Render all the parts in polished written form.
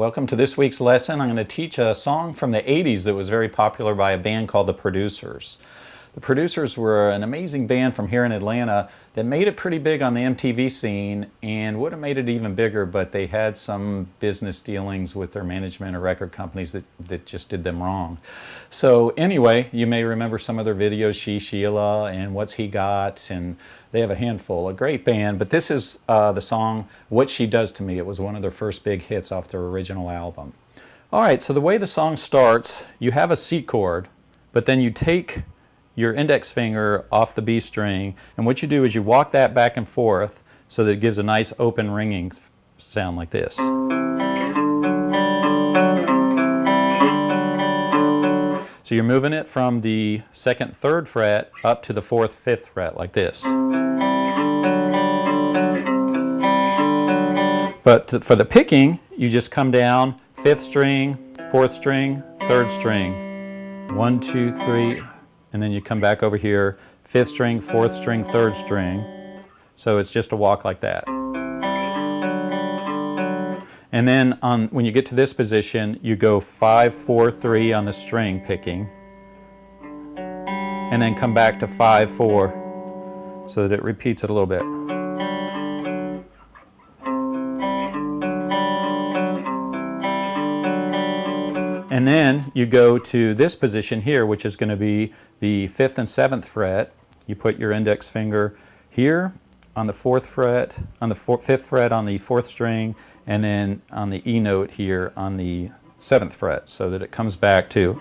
Welcome to this week's lesson. I'm going to teach a song from the 80s that was very popular by a band called the Producers. The Producers were an amazing band from here in Atlanta that made it pretty big on the MTV scene and would have made it even bigger, but they had some business dealings with their management or record companies that just did them wrong. So anyway, you may remember some of their videos, She Sheila and What's He Got, and they have a handful. A great band, but this is the song What She Does to Me. It was one of their first big hits off their original album. All right, so the way the song starts, you have a C chord, but then you take your index finger off the B string, and what you do is you walk that back and forth so that it gives a nice open ringing sound like this. So you're moving it from the 2nd, 3rd fret up to the 4th, 5th fret like this. But for the picking, you just come down 5th string, 4th string, 3rd string. 1, 2, 3, and then you come back over here, 5th string, 4th string, 3rd string. So it's just a walk like that. And then when you get to this position, you go 5, 4, 3 on the string picking, and then come back to 5, 4, so that it repeats it a little bit. And then you go to this position here, which is going to be the 5th and 7th fret. You put your index finger here on the 4th fret, on the 5th fret on the 4th string, and then on the E note here on the 7th fret, so that it comes back to.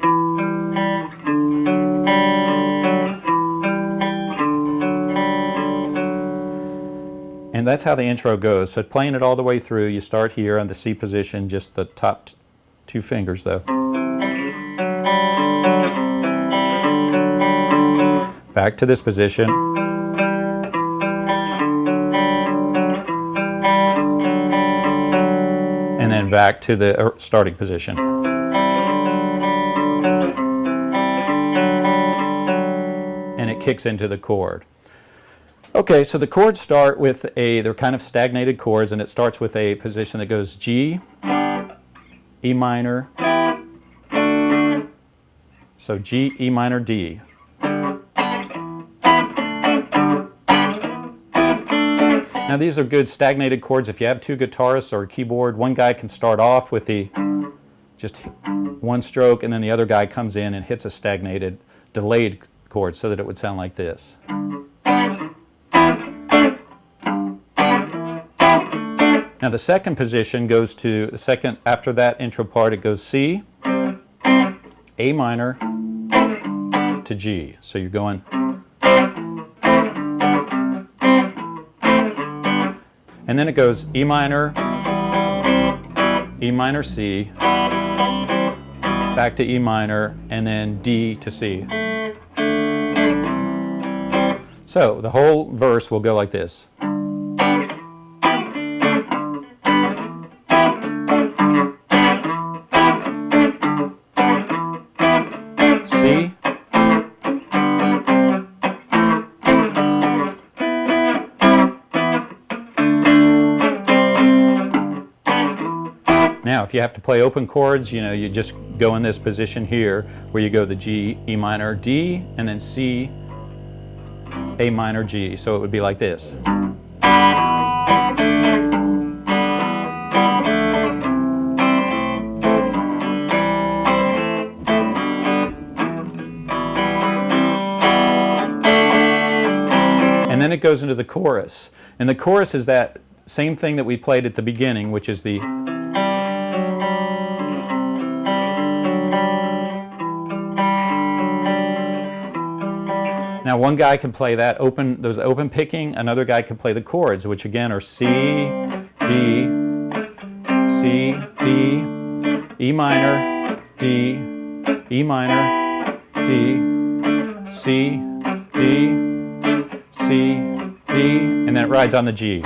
And that's how the intro goes. So playing it all the way through, you start here on the C position, just the top 2 fingers though. Back to this position. And then back to the starting position. And it kicks into the chord. Okay, so the chords start with they're kind of stagnated chords, and it starts with a position that goes G, E minor, so G, E minor, D. Now these are good stagnated chords. If you have 2 guitarists or a keyboard, one guy can start off with just one stroke, and then the other guy comes in and hits a stagnated, delayed chord so that it would sound like this. Now the second position goes to the second, after that intro part, it goes C, A minor to G. So you're going. And then it goes E minor C, back to E minor, and then D to C. So the whole verse will go like this. C, now, if you have to play open chords, you just go in this position here where you go the G, E minor, D, and then C, A minor, G. So it would be like this. And then it goes into the chorus. And the chorus is that same thing that we played at the beginning, which is the. Now one guy can play that those open picking, another guy can play the chords, which again are C, D, E minor, D, E minor, D, C, D, C, D, and then it rides on the G.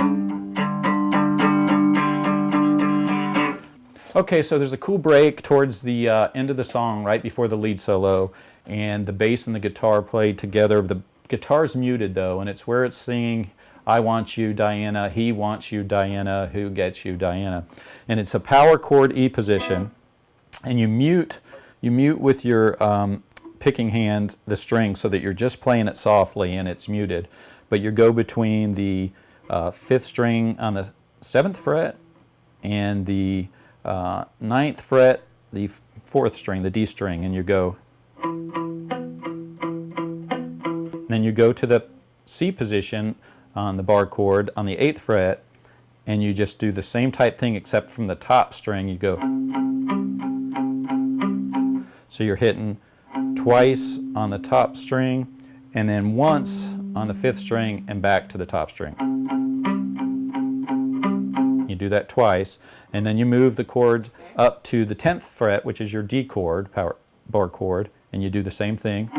Okay, so there's a cool break towards the end of the song, right before the lead solo, and the bass and the guitar play together. The guitar's muted though, and it's where it's singing I want you, Diana. He wants you, Diana. Who gets you, Diana? And it's a power chord E position, and you mute with your picking hand the string so that you're just playing it softly and it's muted. But you go between the 5th string on the 7th fret and the 9th fret, the 4th string, the D string, and you go. And then you go to the C position on the bar chord on the 8th fret, and you just do the same type thing except from the top string you go. So you're hitting twice on the top string and then once on the 5th string and back to the top string. You do that twice, and then you move the chord up to the 10th fret, which is your D chord, power bar chord, and you do the same thing.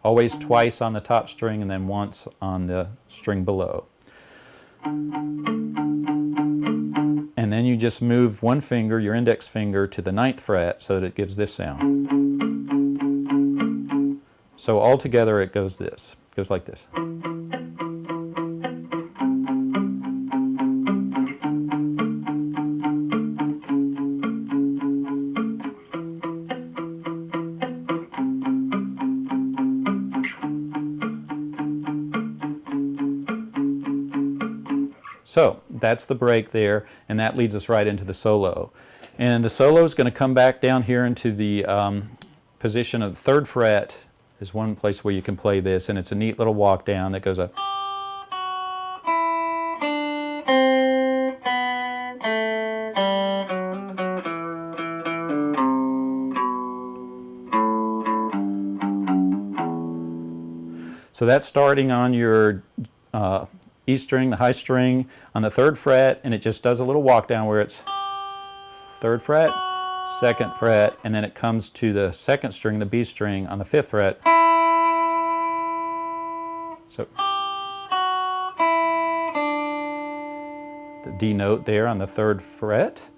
Always twice on the top string and then once on the string below. And then you just move one finger, your index finger, to the 9th fret so that it gives this sound. So all together it goes this. It goes like this. So that's the break there, and that leads us right into the solo. And the solo is going to come back down here into the position of the 3rd fret. Is one place where you can play this, and it's a neat little walk down that goes up. So that's starting on your E string, the high string, on the 3rd fret, and it just does a little walk down where it's 3rd fret, 2nd fret, and then it comes to the 2nd string, the B string, on the 5th fret. So the D note there on the 3rd fret,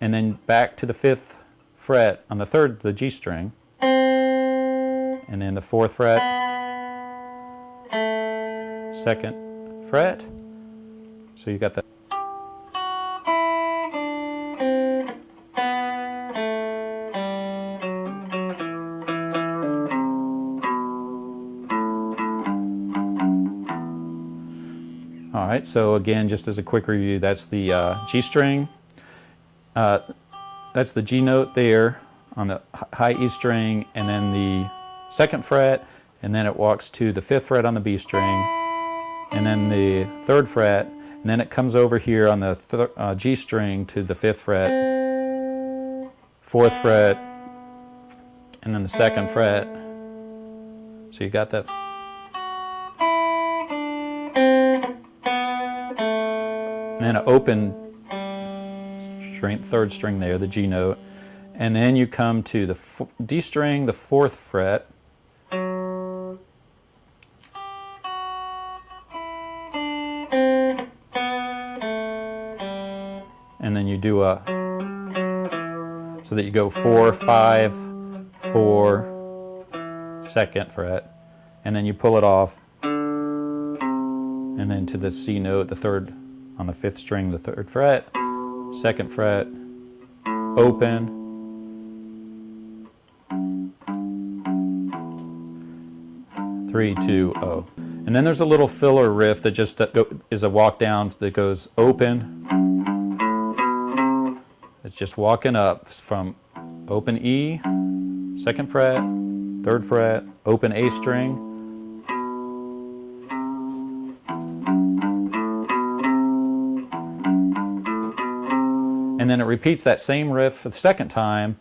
and then back to the 5th fret on the 3rd, the G string, and then the 4th fret, 2nd fret. So you got the all right, so again, just as a quick review, that's the G string, that's the G note there on the high E string, and then the 2nd fret, and then it walks to the 5th fret on the B string, and then the 3rd fret, and then it comes over here on the G string to the 5th fret, 4th fret, and then the 2nd fret. So you got that. And then an open string, 3rd string there, the G note, and then you come to the D string, the 4th fret, and then you do a, so that you go 4, 5, 4, 2nd fret, and then you pull it off, and then to the C note, the 3rd, on the 5th string, the 3rd fret, 2nd fret, open, three, 2, O. And then there's a little filler riff that just is a walk down that goes open. It's just walking up from open E, 2nd fret, 3rd fret, open A string, and then it repeats that same riff for the 2nd time.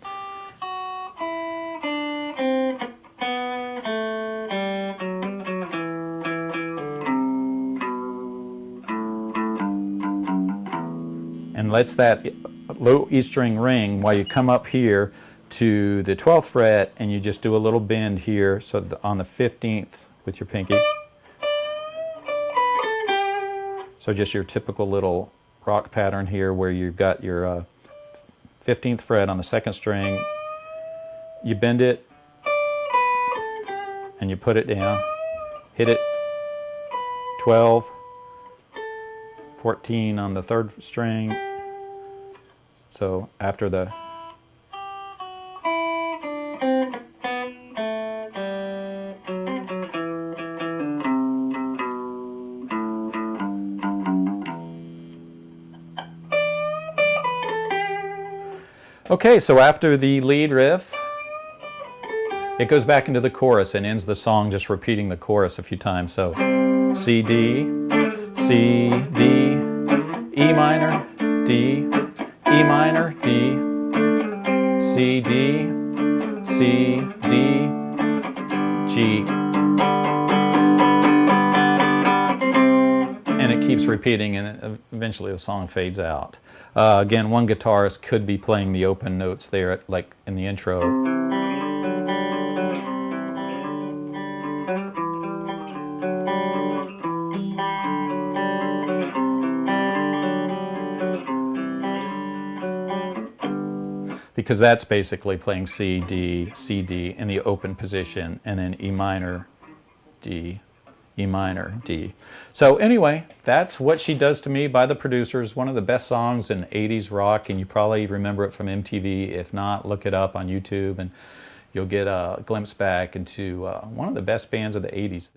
And lets that low E string ring while you come up here to the 12th fret, and you just do a little bend here, so on the 15th with your pinky. So just your typical little rock pattern here where you've got your 15th fret on the 2nd string, you bend it and you put it down, hit it 12, 14 on the 3rd string. So after the okay, so after the lead riff, it goes back into the chorus and ends the song just repeating the chorus a few times. So C, D, C, D, E minor, D, E minor, D, C, D, C, D, G. And it keeps repeating, and eventually the song fades out. Again, one guitarist could be playing the open notes there, like in the intro. Because that's basically playing C, D, C, D in the open position, and then E minor, D, E minor, D. So anyway, that's What She Does to Me by the Producers, one of the best songs in 80s rock, and you probably remember it from MTV. If not, look it up on YouTube, and you'll get a glimpse back into one of the best bands of the 80s.